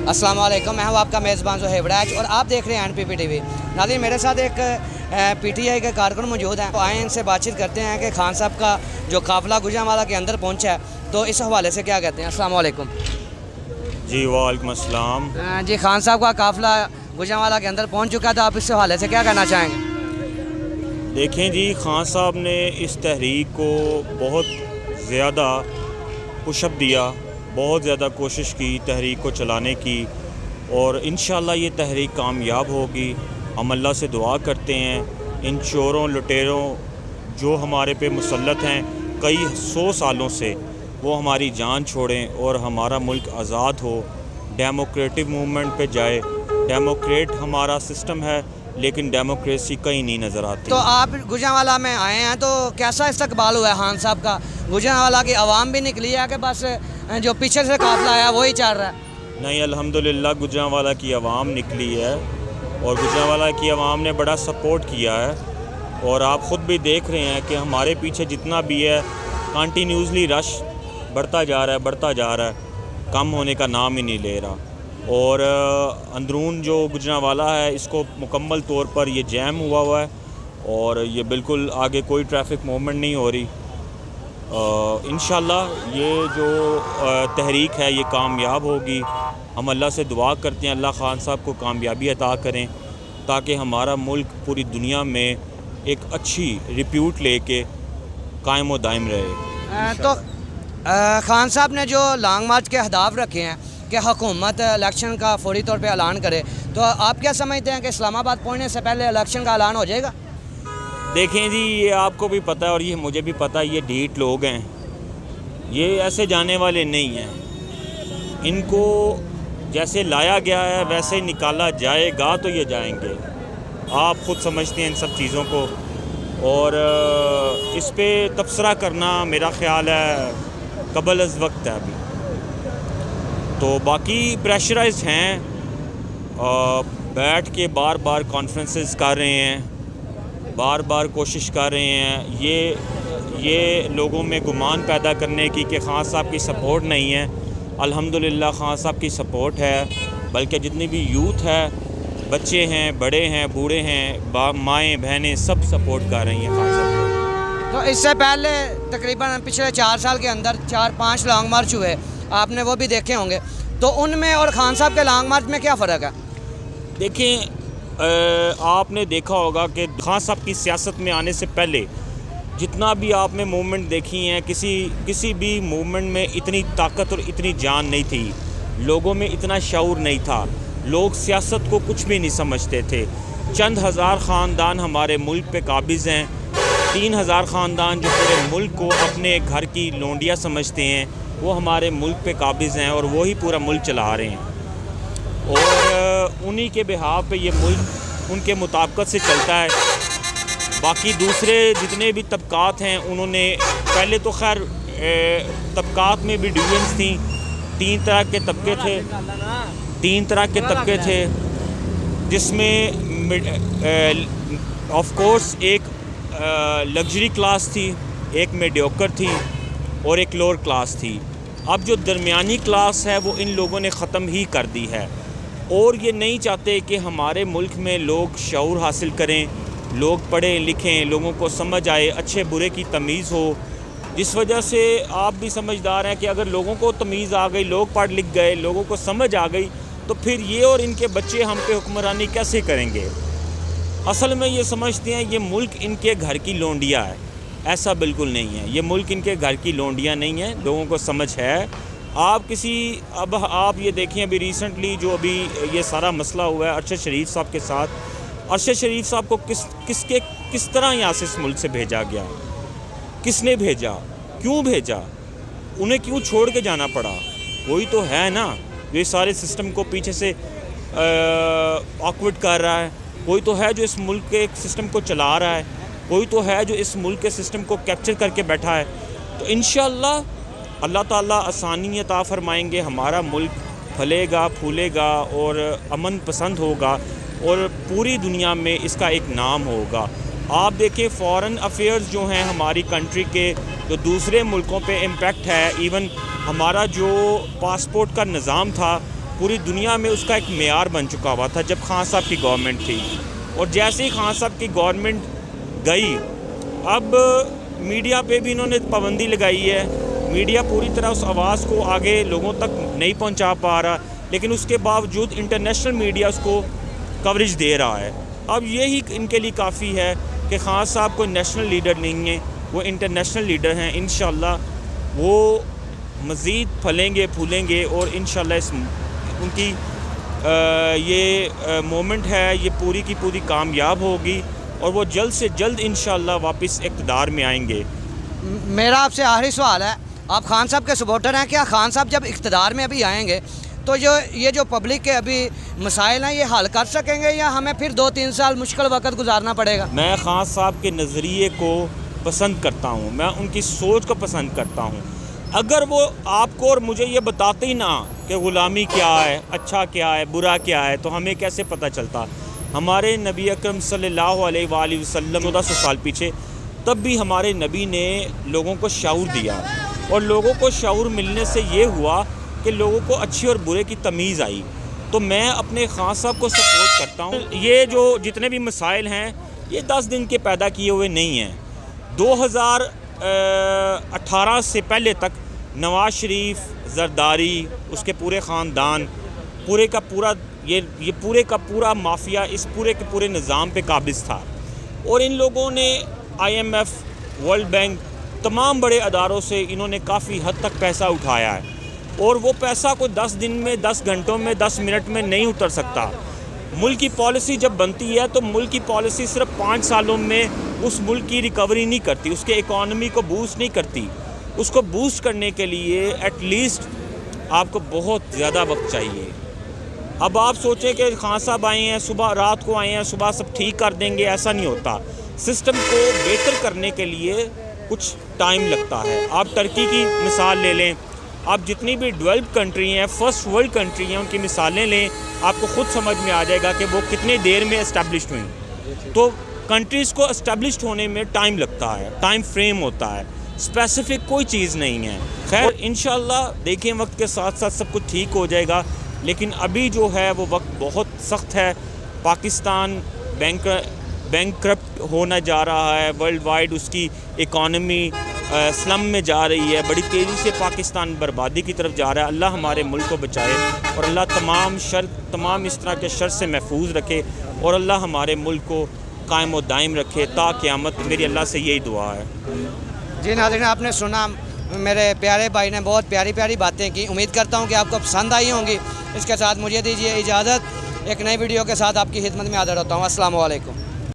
अस्सलाम वालेकुम, मैं हूँ आपका मेज़बान ज़ोहैब राज और आप देख रहे हैं NPP TV। नाज़रीन, मेरे साथ एक PTI के कारकुन मौजूद हैं, तो आए इनसे बातचीत करते हैं कि खान साहब का जो काफ़िला गुजरांवाला के अंदर पहुँचा है, तो इस हवाले से क्या कहते हैं। अस्सलाम वालेकुम। जी वालेकुम अस्सलाम। जी, खान साहब का काफ़िला गुजरांवाला के अंदर पहुँच चुका था, आप इस हवाले से क्या कहना चाहेंगे। देखें जी, खान साहब ने इस तहरीक को बहुत ज़्यादा पुशअप दिया, बहुत ज़्यादा कोशिश की तहरीक को चलाने की, और इंशाअल्लाह ये तहरीक कामयाब होगी। हम अल्लाह से दुआ करते हैं इन चोरों लुटेरों जो हमारे पे मुसल्लत हैं कई 100 सालों से, वो हमारी जान छोड़ें और हमारा मुल्क आज़ाद हो, डेमोक्रेटिक मूवमेंट पे जाए। डेमोक्रेट हमारा सिस्टम है लेकिन डेमोक्रेसी कहीं नहीं नज़र आती। तो आप गुजरांवाला में आए हैं, तो कैसा इस्तकबाल हुआ है खान साहब का। गुजरांवाला की आवाम भी निकली है कि बस जो पीछे से काफ़िला आया वही चल रहा है। नहीं, अल्हम्दुलिल्लाह गुजरांवाला की आवाम निकली है और गुजरांवाला की आवाम ने बड़ा सपोर्ट किया है। और आप ख़ुद भी देख रहे हैं कि हमारे पीछे जितना भी है कंटिन्यूसली रश बढ़ता जा रहा है, कम होने का नाम ही नहीं ले रहा। और अंदरून जो गुजरांवाला है इसको मुकम्मल तौर पर ये जैम हुआ है और ये बिल्कुल आगे कोई ट्रैफिक मूवमेंट नहीं हो रही। इंशाअल्लाह ये जो तहरीक है ये कामयाब होगी। हम अल्लाह से दुआ करते हैं अल्लाह खान साहब को कामयाबी अता करें ताकि हमारा मुल्क पूरी दुनिया में एक अच्छी रिप्यूट लेके कायम व दायम रहे। तो खान साहब ने जो लॉन्ग मार्च के अहदाफ रखे हैं कि हुकूमत इलेक्शन का फौरी तौर पे ऐलान करे, तो आप क्या समझते हैं कि इस्लामाबाद पहुंचने से पहले इलेक्शन का ऐलान हो जाएगा। देखें जी, ये आपको भी पता है और ये मुझे भी पता है, ये ढीठ लोग हैं, ये ऐसे जाने वाले नहीं हैं। इनको जैसे लाया गया है वैसे ही निकाला जाएगा तो ये जाएंगे। आप ख़ुद समझते हैं इन सब चीज़ों को, और इस पे तबसरा करना मेरा ख़्याल है कबल अज़ वक्त है अभी। तो बाकी प्रेशराइज हैं, बैठ के बार बार कॉन्फ्रेंसेस कर रहे हैं, बार बार कोशिश कर रहे हैं ये लोगों में गुमान पैदा करने की कि खान साहब की सपोर्ट नहीं है। अल्हम्दुलिल्लाह खान साहब की सपोर्ट है, बल्कि जितनी भी यूथ है, बच्चे हैं, बड़े हैं, बूढ़े हैं, माएँ बहनें सब सपोर्ट कर रही हैं खान साहब को। तो इससे पहले तकरीबन पिछले 4 साल के अंदर 4-5 लॉन्ग मार्च हुए, आपने वो भी देखे होंगे, तो उनमें और खान साहब के लॉन्ग मार्च में क्या फ़र्क है। देखें, आपने देखा होगा कि खान साहब की सियासत में आने से पहले जितना भी आपने मूवमेंट देखी हैं, किसी भी मूवमेंट में इतनी ताकत और इतनी जान नहीं थी, लोगों में इतना शऊर नहीं था, लोग सियासत को कुछ भी नहीं समझते थे। चंद हज़ार ख़ानदान हमारे मुल्क पे काबिज़ हैं, 3000 ख़ानदान जो पूरे मुल्क को अपने घर की लोंडिया समझते हैं, वो हमारे मुल्क पे काबिज़ हैं और वही पूरा मुल्क चला रहे हैं। और उन्हीं के बिहाव पे ये मुल्क उनके मुताबिकत से चलता है। बाकी दूसरे जितने भी तबकात हैं उन्होंने पहले तो खैर तबकात में भी डिवीजन्स थी। 3 तरह के तबके थे जिसमें ऑफ कोर्स एक लग्जरी क्लास थी, एक मीडियोकर थी और एक लोअर क्लास थी। अब जो दरमियानी क्लास है वो इन लोगों ने ख़त्म ही कर दी है और ये नहीं चाहते कि हमारे मुल्क में लोग शऊर हासिल करें, लोग पढ़ें लिखें, लोगों को समझ आए, अच्छे बुरे की तमीज़ हो। जिस वजह से आप भी समझदार हैं कि अगर लोगों को तमीज़ आ गई, लोग पढ़ लिख गए, लोगों को समझ आ गई, तो फिर ये और इनके बच्चे हम पे हुक्मरानी कैसे करेंगे। असल में ये समझते हैं ये मुल्क इनके घर की लोंडिया है। ऐसा बिल्कुल नहीं है, ये मुल्क इनके घर की लोंडिया नहीं है, लोगों को समझ है। अब आप ये देखें, अभी रिसेंटली जो अभी ये सारा मसला हुआ है अरशद शरीफ साहब के साथ, अरशद शरीफ साहब को किस तरह यहाँ से इस मुल्क से भेजा गया, किसने भेजा, क्यों भेजा, उन्हें क्यों छोड़ के जाना पड़ा। कोई तो है ना जो इस सारे सिस्टम को पीछे से ऑकवर्ड कर रहा है, कोई तो है जो इस मुल्क के सिस्टम को चला रहा है, कोई तो है जो इस मुल्क के सिस्टम को कैप्चर करके बैठा है। तो इंशाअल्लाह अल्लाह ताला आसानी अता फरमाएंगे, हमारा मुल्क फलेगा फूलेगा और अमन पसंद होगा और पूरी दुनिया में इसका एक नाम होगा। आप देखें फ़ॉरेन अफेयर्स जो हैं हमारी कंट्री के, जो दूसरे मुल्कों पे इम्पेक्ट है, इवन हमारा जो पासपोर्ट का निज़ाम था पूरी दुनिया में उसका एक मेयार बन चुका हुआ था जब खान साहब की गवर्नमेंट थी। और जैसे ही खान साहब की गवर्नमेंट गई, अब मीडिया पे भी इन्होंने पाबंदी लगाई है। मीडिया पूरी तरह उस आवाज़ को आगे लोगों तक नहीं पहुंचा पा रहा, लेकिन उसके बावजूद इंटरनेशनल मीडिया उसको कवरेज दे रहा है। अब यही इनके लिए काफ़ी है कि खान साहब कोई नेशनल लीडर नहीं है, वो इंटरनेशनल लीडर हैं। इंशाल्लाह वो मज़ीद फलेंगे फूलेंगे और इंशाल्लाह इस उनकी ये मोमेंट है, ये पूरी की पूरी कामयाब होगी और वो जल्द से जल्द इंशाल्लाह वापस इक़्तिदार में आएंगे। मेरा आपसे आखिरी सवाल है, आप खान साहब के सपोर्टर हैं, क्या खान साहब जब इक़्तिदार में अभी आएंगे तो ये जो पब्लिक के अभी मसाइल हैं ये हल कर सकेंगे या हमें फिर 2-3 साल मुश्किल वक्त गुजारना पड़ेगा? मैं खान साहब के नज़रिए को पसंद करता हूँ, मैं उनकी सोच को पसंद करता हूँ। अगर वो आपको और मुझे ये बताते ही ना कि ग़ुलामी क्या है, अच्छा क्या है, बुरा क्या है, तो हमें कैसे पता चलता? हमारे नबी अकरम सल्लल्लाहु अलैहि वसल्लम 1400 साल पीछे, तब भी हमारे नबी ने लोगों को शऊर दिया और लोगों को शऊर मिलने से ये हुआ कि लोगों को अच्छी और बुरे की तमीज़ आई। तो मैं अपने खान साहब को सपोर्ट करता हूँ। ये जो जितने भी मसाइल हैं ये 10 दिन के पैदा किए हुए नहीं हैं। 2018 से पहले तक नवाज़ शरीफ, जरदारी, उसके पूरे ख़ानदान, पूरे का पूरा ये पूरे का पूरा माफिया इस पूरे के पूरे निज़ाम पे काबिज़ था और इन लोगों ने IMF, वर्ल्ड बैंक, तमाम बड़े अदारों से इन्होंने काफ़ी हद तक पैसा उठाया है और वो पैसा कोई 10 दिन में, 10 घंटों में, 10 मिनट में नहीं उतर सकता। मुल्क की पॉलिसी जब बनती है तो मुल्क की पॉलिसी सिर्फ 5 सालों में उस मुल्क की रिकवरी नहीं करती, उसके इकॉनमी को बूस्ट नहीं करती। उसको बूस्ट करने के लिए एटलीस्ट आपको बहुत ज़्यादा वक्त चाहिए। अब आप सोचें कि खान साहब आए हैं, सुबह रात को आए हैं, सुबह सब ठीक कर देंगे, ऐसा नहीं होता। सिस्टम को बेहतर करने के लिए कुछ टाइम लगता है। आप टर्की की मिसाल ले लें, आप जितनी भी डेवलप्ड कंट्री हैं, फर्स्ट वर्ल्ड कंट्री हैं, उनकी मिसालें लें, आपको ख़ुद समझ में आ जाएगा कि वो कितने देर में इस्टेब्लिश हुई। तो कंट्रीज़ को इस्टेब्लिश होने में टाइम लगता है, टाइम फ्रेम होता है, स्पेसिफिक कोई चीज़ नहीं है। खैर इंशाल्लाह देखें वक्त के साथ साथ सब कुछ ठीक हो जाएगा, लेकिन अभी जो है वो वक्त बहुत सख्त है। पाकिस्तान बैंकक्रप्ट होना जा रहा है, वर्ल्ड वाइड उसकी इकॉनमी स्लम में जा रही है, बड़ी तेज़ी से पाकिस्तान बर्बादी की तरफ जा रहा है। अल्लाह हमारे मुल्क को बचाए और अल्लाह तमाम इस तरह के शर से महफूज रखे और अल्लाह हमारे मुल्क को कायम व दायम रखे ता क़यामत। मेरी अल्लाह से यही दुआ है। जी नाज़रीन, आपने सुना, मेरे प्यारे भाई ने बहुत प्यारी प्यारी बातें की। उम्मीद करता हूँ कि आपको पसंद आई होंगी। इसके साथ मुझे दीजिए इजाज़त, एक नई वीडियो के साथ आपकी खिदमत में हाज़िर होता हूँ। अस्सलाम वालेकुम।